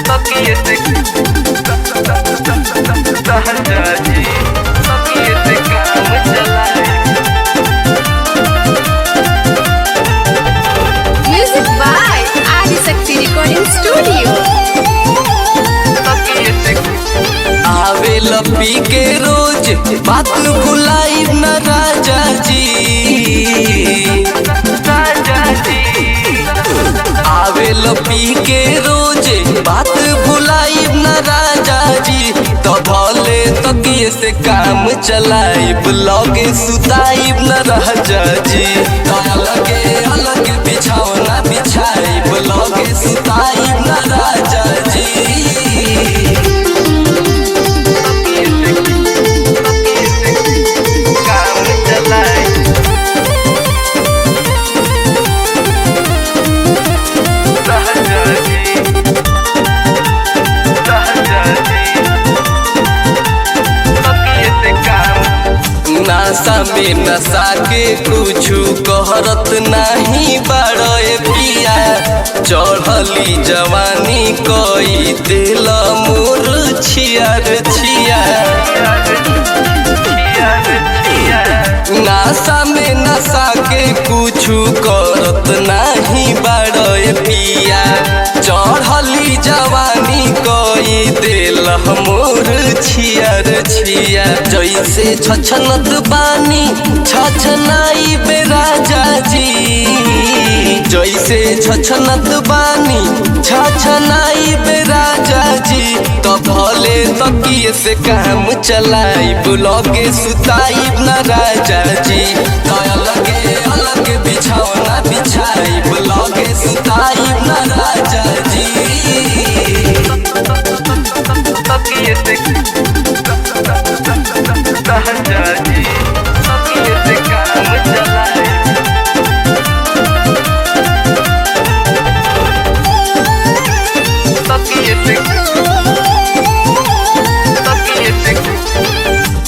तकिए से सहजा जी तकिए से काम चलाए। Music by Adisakti Recording Studio. आवे लपी के रोज बात भुलाई न राजा जी, आवे लपी के रोज बात भुलाई न राजा जी। तो भले तकिए से काम चलाइब लगे सुताइब न राजा जी। तो अलगे अलग बिछौना बिछाइब लगे सुताइब न राजा जी। नासा में नशा के कुछु कहरत नहीं बड़े पिया। चढ़ली जवानी कोई दिल मोर छियर छिया। नासा में नशा के कुछु करत नहीं बड़े पिया। चढ़ली जवानी कोई दिल मोर छियर छिया। जैसे छछनत बानी छछनाई बे राजा जी, जैसे छछनत बानी छछनाई बे राजा जी। तो भले तकिए से काम चलाइब लगे सुताइब न राजा जी। तो अलगे अलग बिछौना बिछाइब लगे सुताइब न राजा जी। तकिए से सहजा जी तकिए से काम चलाए।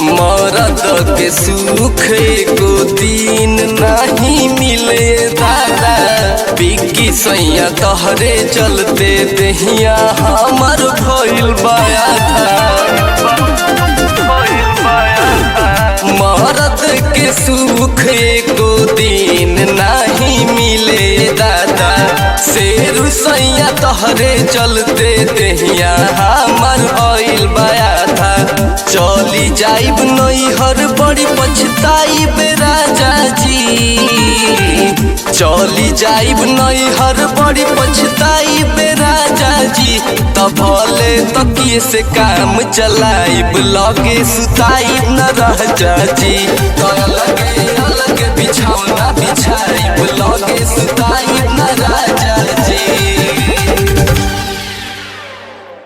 मरद के सुख एको दिन नहीं मिले दादा। बिक्की सैया तहरे चलते दहिया हमर भइल बाया था। मरद के सुख एको दिन नहीं मिले दादा। शेर सैया तहरे चलते दहिया हमर भइल बाया था। चली जाइब नैहर बड़ी पछताइब राजा जी। चली जाइब नैहर बड़ी पछताइब राजा जी। तो भले तकिए से काम चलाइब लगे सुताइब न राजा जी। तो